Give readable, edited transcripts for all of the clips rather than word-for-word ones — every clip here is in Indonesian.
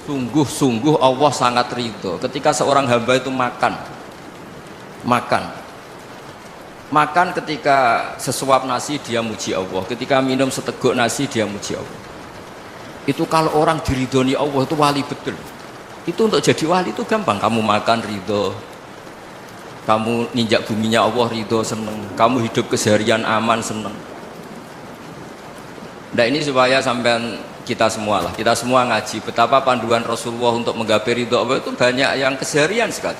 Sungguh-sungguh Allah sangat ridho ketika seorang hamba itu makan ketika sesuap nasi dia muji Allah, ketika minum seteguk nasi dia muji Allah. Itu kalau orang diridhoni Allah itu wali betul. Itu untuk jadi wali itu gampang, kamu makan ridho, kamu ninjak buminya Allah ridho seneng, kamu hidup keseharian aman seneng. Nah ini supaya sampean kita semua ngaji betapa panduan Rasulullah untuk menggapai ridho Allah itu banyak yang keseharian sekali.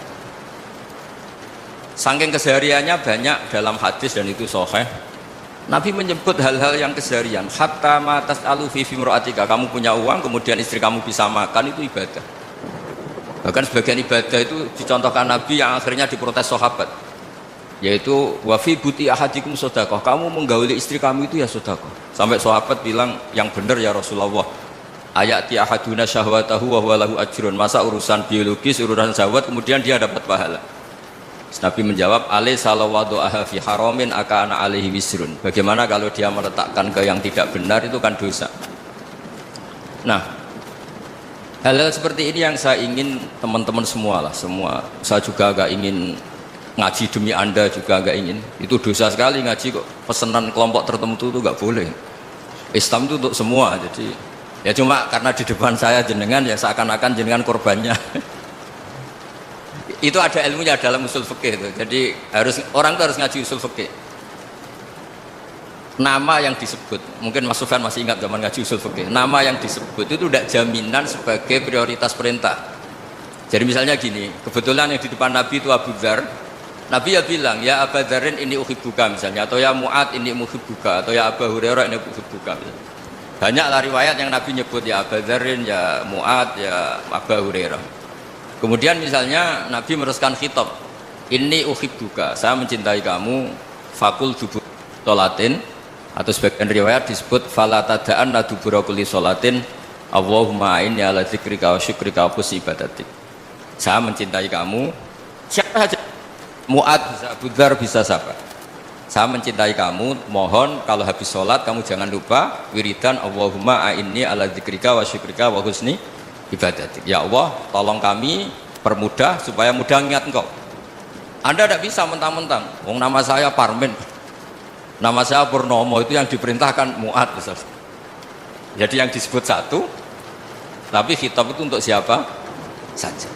Saking kesehariannya banyak dalam hadis dan itu sahih. Nabi menyebut hal-hal yang keseharian. Hatta ma tas'alu fi imra'atika, kamu punya uang kemudian istri kamu bisa makan, itu ibadah. Bahkan sebagian ibadah itu dicontohkan Nabi yang akhirnya diprotes sahabat, yaitu wa fi buti ahadikum sedekah, kamu menggauli istri kamu itu ya sedekah. Sampai sahabat bilang, yang benar ya Rasulullah, ayati ahaduna syahwatahu wa huwa lahu ajrun, masa urusan biologis, urusan syahwat kemudian dia dapat pahala. Nabi menjawab, alaysa law wada'aha fi haramin akana alaihi wisrun, bagaimana kalau dia meletakkan ke yang tidak benar, itu kan dosa. Nah, hal-hal seperti ini yang saya ingin teman-teman semua saya juga agak ingin ngaji demi Anda, juga agak ingin. Itu dosa sekali ngaji kok pesanan kelompok tertentu itu nggak boleh. Islam itu untuk semua. Jadi ya cuma karena di depan saya jenengan ya seakan-akan jenengan korbannya. Itu ada ilmunya dalam usul fikih itu. Jadi orang itu harus ngaji usul fikih. Nama yang disebut, mungkin Mas Sufyan masih ingat zaman ngaji usul fikih. Nama yang disebut itu tidak jaminan sebagai prioritas perintah. Jadi misalnya gini, kebetulan yang di depan Nabi itu Abu Dzar. Nabi ya bilang, ya Abu Dzarin ini uhibbuka misalnya, atau ya Mu'ad ini uhibbuka, atau ya Abu Hurairah ini uhibbuka. Banyaklah riwayat yang Nabi nyebut ya Abu Dzarin, ya Mu'ad, ya Abu Hurairah. Kemudian misalnya Nabi meneruskan khitab, ini uhibbuka, saya mencintai kamu, fakul dubur sholatin, atau sebagian riwayat disebut fala tada'anna dubura kulli sholatin Allahumma a'inni ala dzikrika wa syukrika wa husni ibadatik. Saya mencintai kamu, siapa saja, Mu'ad bisa, Abu Dzar bisa, siapa. Saya mencintai kamu, mohon kalau habis sholat kamu jangan lupa wiridan Allahumma a'inni ala dzikrika wa syukrika wa husni ibadatik. Ya Allah, tolong kami permudah supaya mudah ingat engkau. Anda tidak bisa mentang-mentang, wong nama saya Parmin, nama saya Purnomo, itu yang diperintahkan Mu'ad misalnya. Jadi yang disebut satu, tapi khitab itu untuk siapa saja.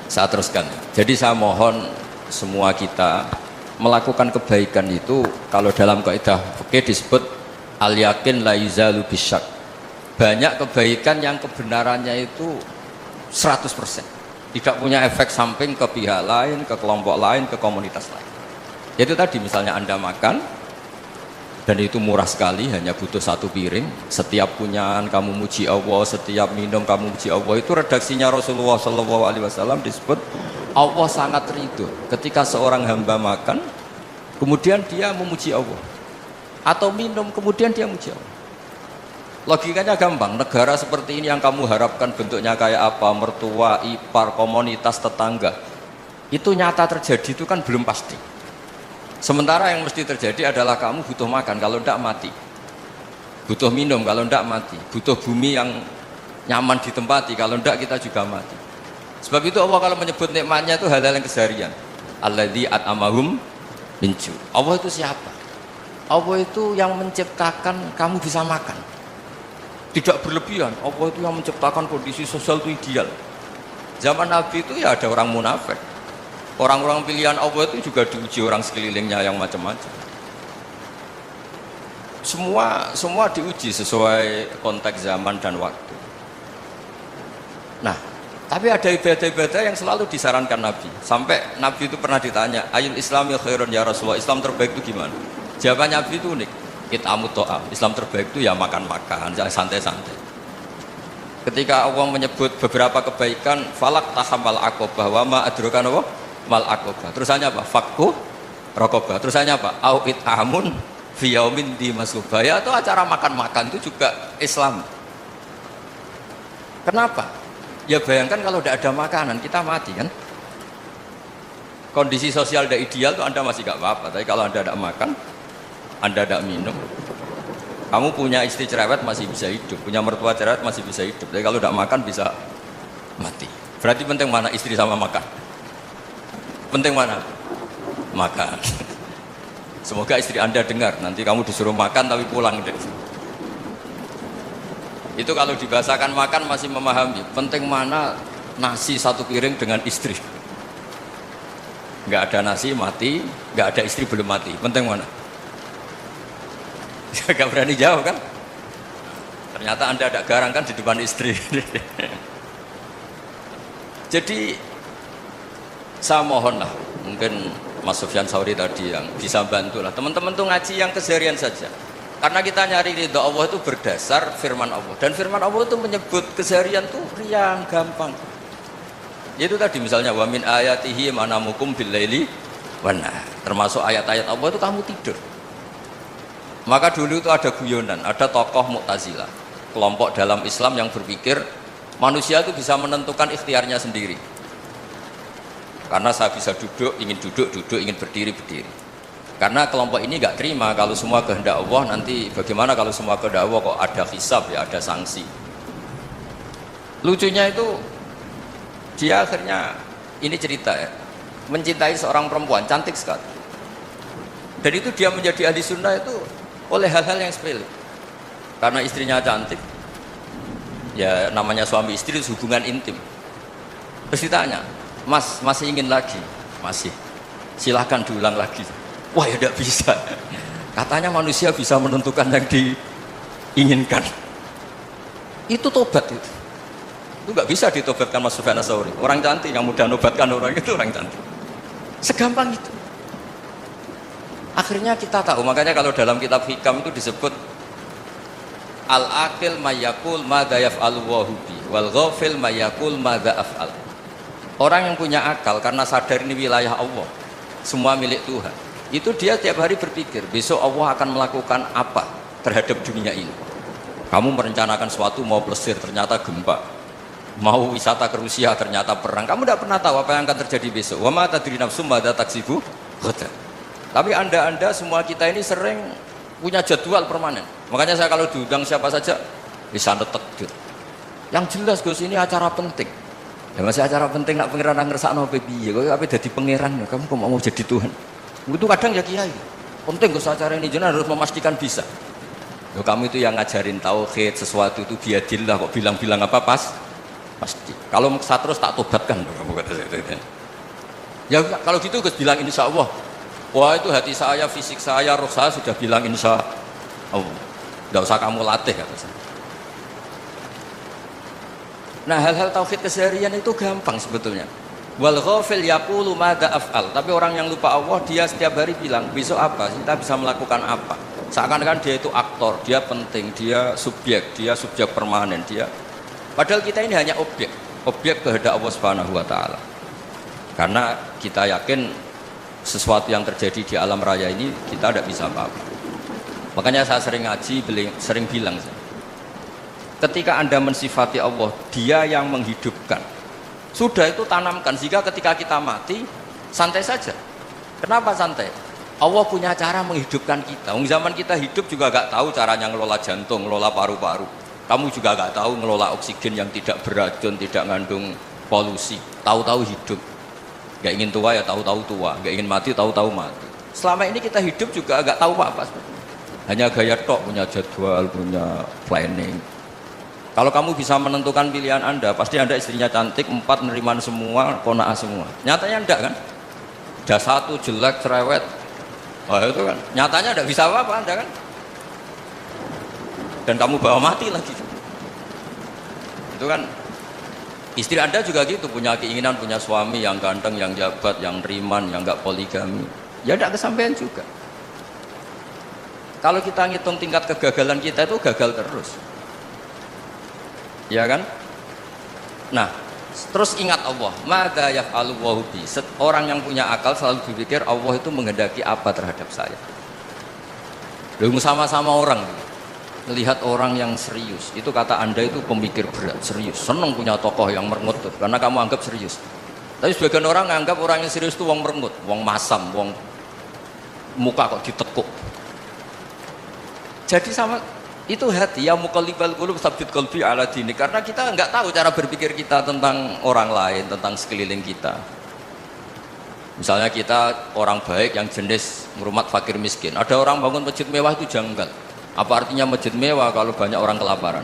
Saya teruskan. Jadi saya mohon semua kita melakukan kebaikan itu, kalau dalam kaidah fikih disebut al yakin la yuzalu bisyak. Banyak kebaikan yang kebenarannya itu 100%, tidak punya efek samping ke pihak lain, ke kelompok lain, ke komunitas lain. Itu tadi misalnya Anda makan dan itu murah sekali, hanya butuh satu piring, setiap punyaan kamu muji Allah, setiap minum kamu muji Allah. Itu redaksinya Rasulullah SAW disebut Allah sangat ridho ketika seorang hamba makan kemudian dia memuji Allah, atau minum kemudian dia muji Allah. Logikanya gampang, negara seperti ini yang kamu harapkan bentuknya kayak apa, mertua, ipar, komunitas, tetangga, itu nyata terjadi itu kan belum pasti. Sementara yang mesti terjadi adalah kamu butuh makan, kalau tidak mati, butuh minum, kalau tidak mati, butuh bumi yang nyaman ditempati, kalau tidak kita juga mati. Sebab itu Allah kalau menyebut nikmatnya itu hal-hal yang keseharian. Alladzi at'amahum min ju'. Allah itu siapa? Allah itu yang menciptakan kamu bisa makan, tidak berlebihan. Allah itu yang menciptakan kondisi sosial itu ideal. Zaman Nabi itu ya ada orang munafik, orang-orang pilihan Allah itu juga diuji orang sekelilingnya yang macam-macam. Semua diuji sesuai konteks zaman dan waktu. Nah, tapi ada ibadah-ibadah yang selalu disarankan Nabi. Sampai Nabi itu pernah ditanya, ayul islami khairun ya Rasulullah, Islam terbaik itu gimana? Jawaban Nabi itu unik, it'amut ta'am, Islam terbaik itu ya makan-makan, santai-santai. Ketika Allah menyebut beberapa kebaikan, falak tahamal aqobah, wa ma adrokan apa? Mal aqobah. Terusannya apa? Fakku rokobah. Terusannya apa? Au it'amun fi yaumin di masubaya, atau acara makan-makan itu juga Islam. Kenapa? Ya bayangkan kalau tidak ada makanan, kita mati kan? Kondisi sosial tidak ideal tuh Anda masih gak apa-apa, tapi kalau Anda tidak makan, Anda tidak minum, Kamu punya istri cerewet masih bisa hidup, punya mertua cerewet masih bisa hidup. Tapi kalau tidak makan bisa mati. Berarti penting mana istri sama makan? Penting mana? Makan. Semoga istri Anda dengar. Nanti kamu disuruh makan tapi pulang. Itu kalau dibahasakan makan masih memahami. Penting mana nasi satu piring dengan istri? Nggak ada nasi mati, nggak ada istri belum mati. Penting mana? Gak berani jawab kan? Ternyata Anda ada garang kan di depan istri. Jadi saya mohonlah, mungkin Mas Sufyan Sauri tadi yang bisa bantulah teman-teman tuh ngaji yang keseharian saja. Karena kita nyari ridha Allah itu berdasar firman Allah, dan firman Allah itu menyebut keseharian tuh yang gampang. Itu tadi misalnya wa min ayatihi manamukum bil laili wan nahar. Termasuk ayat-ayat Allah itu kamu tidur. Maka dulu itu ada guyonan, ada tokoh Mu'tazilah, kelompok dalam Islam yang berpikir manusia itu bisa menentukan ikhtiarnya sendiri. Karena saya bisa duduk, ingin berdiri. Karena kelompok ini nggak terima kalau semua kehendak Allah, nanti bagaimana kalau semua kehendak Allah kok ada hisab ya, ada sanksi. Lucunya itu dia akhirnya, ini cerita ya, mencintai seorang perempuan cantik sekali. Dan itu dia menjadi ahli sunnah itu oleh hal-hal yang sepele. Karena istrinya cantik, ya namanya suami istri hubungan intim. Terus ditanya, Mas masih ingin lagi? Masih. Silahkan diulang lagi. Wah ya tidak bisa. Katanya manusia bisa menentukan yang diinginkan. Itu tobat itu. Itu nggak bisa ditobatkan Mas Sufyan Ats-Tsauri. Orang cantik yang mudah nobatkan orang itu orang cantik. Segampang itu. Akhirnya kita tahu, makanya kalau dalam kitab Hikam itu disebut al-aqil mayyakul madza yaf'alu wa hubi wal ghafil mayyakul madza af'al. Orang yang punya akal karena sadar ini wilayah Allah, semua milik Tuhan, itu dia tiap hari berpikir besok Allah akan melakukan apa terhadap dunia ini. Kamu merencanakan sesuatu, mau plesir ternyata gempa, mau wisata ke Rusia ternyata perang. Kamu tidak pernah tahu apa yang akan terjadi besok. Wa ma tadri nafsum madza taksibu ghadan. Tapi anda semua kita ini sering punya jadwal permanen. Makanya saya kalau diundang siapa saja bisa netek. Yang jelas Gus ini acara penting. Ya masih acara penting nak pangeran ngersakno piye? Kok ape dadi pangeran? Kamu kok mau jadi Tuhan? Itu kadang ya kiai. Penting Gus acara ini jenengan harus memastikan bisa. Loh, kamu itu yang ngajarin tauhid, sesuatu itu biadillah kok bilang-bilang apa pasti. Kalau saya terus tak tobatkan kamu kata saya. Ya kalau gitu Gus bilang insya Allah. Wah itu hati saya, fisik saya, roh saya sudah bilang insya Allah. Tidak usah kamu latih kata saya. Nah hal-hal tauhid keseharian itu gampang sebetulnya. Wal ghafil yaqulu madza af'al. Tapi orang yang lupa Allah dia setiap hari bilang besok apa? Kita bisa melakukan apa? Seakan-akan dia itu aktor, dia penting, dia subjek permanen, dia. Padahal kita ini hanya objek kehendak Allah Subhanahu wa taala. Karena kita yakin sesuatu yang terjadi di alam raya ini kita tidak bisa apa-apa. Makanya saya sering ngaji, sering bilang ketika Anda mensifati Allah, dia yang menghidupkan, sudah itu tanamkan sehingga ketika kita mati santai saja. Kenapa santai? Allah punya cara menghidupkan kita. Zaman kita hidup juga gak tahu caranya ngelola jantung, ngelola paru-paru. Kamu juga gak tahu ngelola oksigen yang tidak beracun, tidak mengandung polusi. Tahu-tahu hidup. Gak ingin tua ya tahu-tahu tua, gak ingin mati tahu-tahu mati. Selama ini kita hidup juga gak tahu apa-apa. Hanya gaya tok, punya jadwal, punya planning. Kalau kamu bisa menentukan pilihan Anda, pasti Anda istrinya cantik, 4 neriman semua, kona'ah semua. Nyatanya enggak kan? Ada 1 jelek, cerewet. Wah itu kan, nyatanya enggak bisa apa-apa Anda kan? Dan kamu bawa mati lagi. Itu kan. Istri Anda juga gitu, punya keinginan, punya suami yang ganteng, yang jabat, yang riman, yang enggak poligami. Ya enggak kesampaian juga. Kalau kita ngitung tingkat kegagalan kita itu gagal terus. Ya kan? Nah, terus ingat Allah. Madza yaf'alu wa bi. Orang yang punya akal selalu berpikir Allah itu menghendaki apa terhadap saya. Lalu sama-sama orang melihat orang yang serius, itu kata Anda itu pemikir berat, serius, senang punya tokoh yang merengut karena kamu anggap serius. Tapi sebagian orang menganggap orang yang serius itu wong merengut, wong masam, wong muka kok ditekuk. Jadi sama Itu hati, ya muqallibal qulub tsabbit qalbi ala dini. Karena kita nggak tahu cara berpikir kita tentang orang lain, tentang sekeliling kita. Misalnya kita orang baik yang jenis ngurmat fakir miskin. Ada orang bangun masjid mewah itu janggal. Apa artinya masjid mewah kalau banyak orang kelaparan?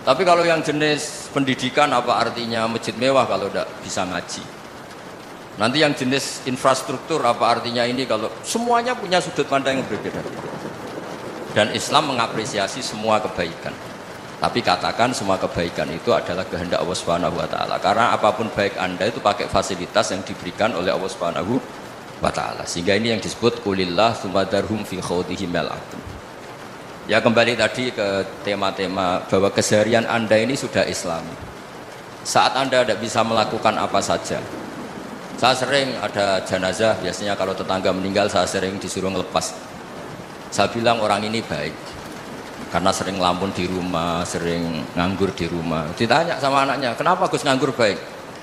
Tapi kalau yang jenis pendidikan, apa artinya masjid mewah kalau tidak bisa ngaji? Nanti yang jenis infrastruktur, apa artinya ini kalau semuanya punya sudut pandang yang berbeda. Dan Islam mengapresiasi semua kebaikan. Tapi katakan semua kebaikan itu adalah kehendak Allah Subhanahu wa taala. Karena apapun baik Anda itu pakai fasilitas yang diberikan oleh Allah Subhanahu wa taala. Sehingga ini yang disebut qulillah tsumadarhum fi khawdihim yal'abun. Ya kembali tadi ke tema-tema bahwa keseharian Anda ini sudah Islami. Saat Anda tidak bisa melakukan apa saja. Saya sering ada jenazah, biasanya kalau tetangga meninggal saya sering disuruh ngelepas. Saya bilang orang ini baik karena sering ngelamun di rumah, sering nganggur di rumah. Ditanya sama anaknya, kenapa Gus nganggur baik?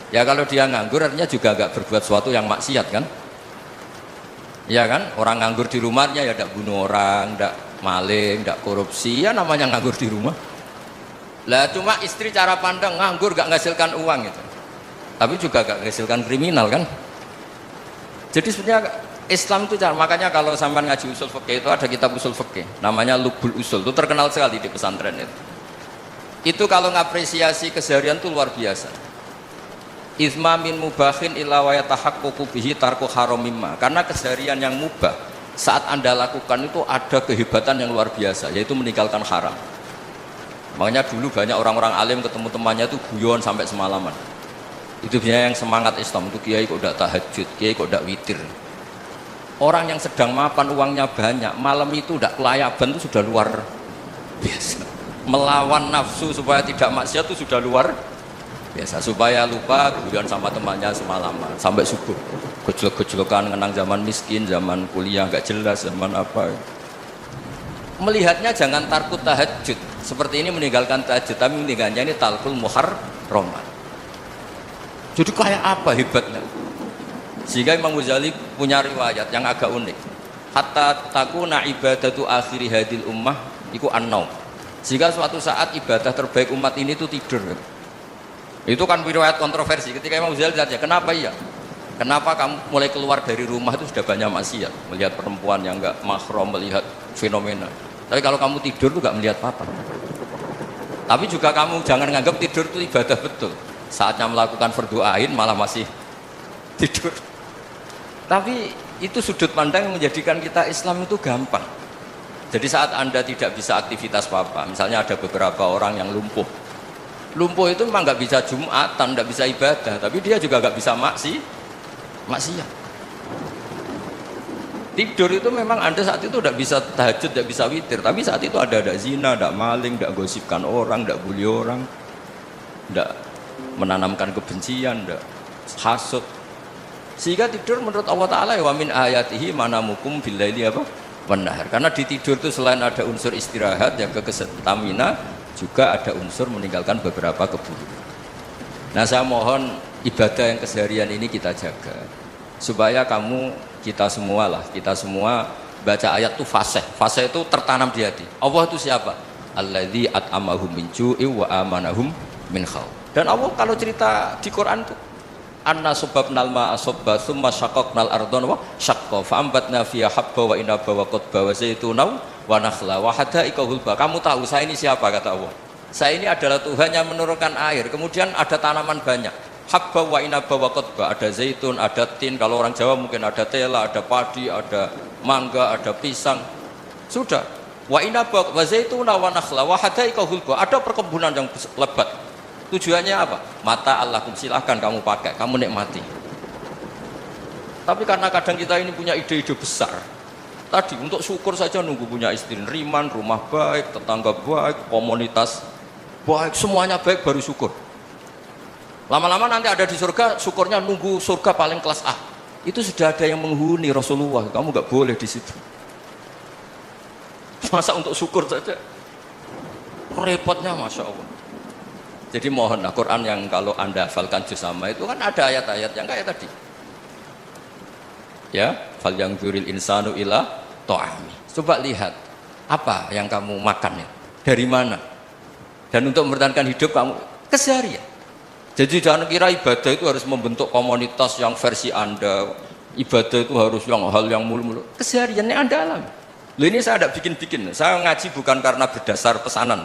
Ya kalau dia nganggur artinya juga gak berbuat sesuatu yang maksiat kan? Ya kan? Orang nganggur di rumahnya ya tidak bunuh orang, tidak maling, tidak korupsi, ya namanya nganggur di rumah. Lah cuma istri cara pandang nganggur gak menghasilkan uang itu. Tapi juga gak menghasilkan kriminal kan? Jadi sebenarnya Islam itu cara, makanya kalau sampai ngaji usul fikih itu ada kitab usul fikih namanya Lubul Usul, itu terkenal sekali di pesantren itu kalau ngapresiasi keseharian itu luar biasa. Izma min mubahin illa wa yatahaqqaqu bihi tarku haramimma, karena keseharian yang mubah saat Anda lakukan itu ada kehebatan yang luar biasa, yaitu meninggalkan haram. Makanya dulu banyak orang-orang alim ketemu temannya itu guyon sampai semalaman. Itu biasanya yang semangat Islam itu, kiai kok tidak tahajud, kiai kok tidak witir. Orang yang sedang mapan uangnya banyak, malam itu tidak kelayaban itu sudah luar biasa. Melawan nafsu supaya tidak maksiat itu sudah luar biasa. Supaya lupa guyon sama temannya semalaman sampai subuh. Gejlok-gejlokan ngenang zaman miskin, zaman kuliah nggak jelas, zaman apa. Melihatnya jangan tarkut tahajud. Seperti ini meninggalkan tahajud, tapi meninggalkannya ini talkul muharramat. Jadi kayak apa hebatnya? Sehingga Imam Ghazali punya riwayat yang agak unik. Hatta takuna ibadatu akhiri hadil ummah iku an-naum. Sehingga suatu saat ibadah terbaik umat ini itu tidur. Itu kan riwayat kontroversi. Ketika Imam Ghazali ditanya, kenapa iya? Kenapa kamu mulai keluar dari rumah itu sudah banyak maksiat, melihat perempuan yang enggak mahram, melihat fenomena. Tapi kalau kamu tidur itu enggak melihat apa-apa. Tapi juga kamu jangan menganggap tidur itu ibadah betul. Saatnya melakukan fardu ain malah masih tidur. Tapi itu sudut pandang yang menjadikan kita Islam itu gampang. Jadi saat Anda tidak bisa aktivitas apa-apa, misalnya ada beberapa orang yang lumpuh. Lumpuh itu memang nggak bisa Jumatan, nggak bisa ibadah, tapi dia juga nggak bisa maksiat. Tidur itu memang Anda saat itu tidak bisa tahajud, tidak bisa witir, tapi saat itu ada zina, ada maling, tidak gosipkan orang, tidak bully orang, tidak menanamkan kebencian, tidak hasud. Sehingga tidur menurut Allah Ta'ala wa min ayatihi manamukum billaili apa? Wanahar. Karena di tidur itu selain ada unsur istirahat, jaga stamina, juga ada unsur meninggalkan beberapa keburukan. Nah saya mohon ibadah yang keseharian ini kita jaga. Supaya kita semua baca ayat itu fasih. Fasih itu tertanam di hati. Allah itu siapa? Alladzi at'amahum min ju'i wa amanahum min khauf. Dan Allah kalau cerita di Quran itu anna subabnal ma'a subba thumma syaqaqnal ardhan wa syaqqa fa'ambatna fiha habba wa inaba wa qadba wa zaituna wa nakhla wa hada'iqa hulba. Kamu tahu saya ini siapa, kata Allah. Saya ini adalah Tuhan yang menurunkan air, kemudian ada tanaman banyak, habba wa inaba wa qadba, ada zaitun, ada tin, kalau orang Jawa mungkin ada tela, ada padi, ada mangga, ada pisang. Sudah. Wa inaba wa zaituna wa nakhla wa hada'iqa hulba, ada perkebunan yang lebat. Tujuannya apa? Mata Allahkum, silahkan kamu pakai, kamu nikmati. Tapi karena kadang kita ini punya ide-ide besar. Tadi untuk syukur saja nunggu punya istri riman, rumah baik, tetangga baik, komunitas baik, semuanya baik baru syukur. Lama-lama nanti ada di surga, syukurnya nunggu surga paling kelas A. Itu sudah ada yang menghuni Rasulullah, kamu nggak boleh di situ. Masa untuk syukur saja? Repotnya Masya Allah. Jadi mohonlah Quran yang kalau Anda hafalkan juz sama itu kan ada ayat-ayat yang kayak tadi. Ya, fal yang dzuril insanu ila ta'ami. Coba lihat. Apa yang kamu makan ya? Dari mana? Dan untuk mempertahankan hidup kamu keseharian. Jadi jangan kira ibadah itu harus membentuk komunitas yang versi Anda. Ibadah itu harus hal yang mulu-mulu. Kesehariannya Anda alami. Loh, ini saya tidak bikin-bikin. Saya ngaji bukan karena berdasar pesanan.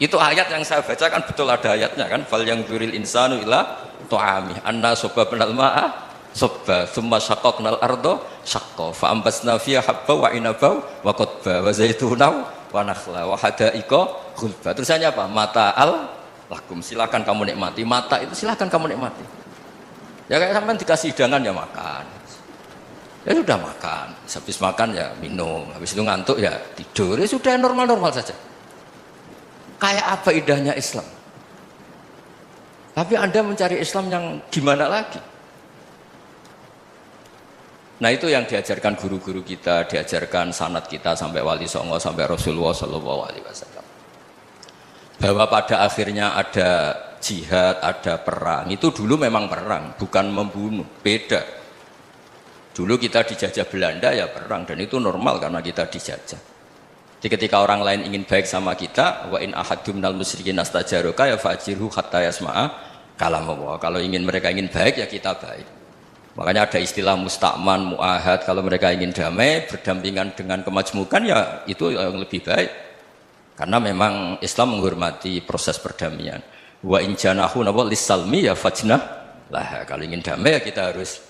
Itu ayat yang saya baca kan betul ada ayatnya kan. Fal yang duril insanu ila tu'ami anna soba penal ma'a soba thumma syaqaqnal ardo syaqqa fa ambasna fiha habba wa inaba wa qadba wa zaituna wa nakhla wa hadaika ghulba. Terusannya apa? Mata'al lakum, silakan kamu nikmati. Mata itu silakan kamu nikmati. Ya kayak sampean dikasih hidangan ya makan. Ya sudah makan, habis makan ya minum, habis itu ngantuk ya tidur. Ya sudah normal-normal saja. Kayak apa indahnya Islam. Tapi Anda mencari Islam yang gimana lagi? Nah itu yang diajarkan guru-guru kita, diajarkan sanad kita sampai Wali Songo, sampai Rasulullah SAW. Bahwa pada akhirnya ada jihad, ada perang. Itu dulu memang perang, bukan membunuh, beda. Dulu kita dijajah Belanda ya perang, dan itu normal karena kita dijajah. Jadi ketika orang lain ingin baik sama kita, wa in ahadum minal musyrikin astajaroka ya fajirhu hatta yasma'a kalam Allah. Kalau mereka ingin baik ya kita baik. Makanya ada istilah mustakman, muahad. Kalau mereka ingin damai, berdampingan dengan kemajmukan ya itu yang lebih baik. Karena memang Islam menghormati proses perdamaian. Wa in janahu lis-salmi ya fajnah lah. Kalau ingin damai ya kita harus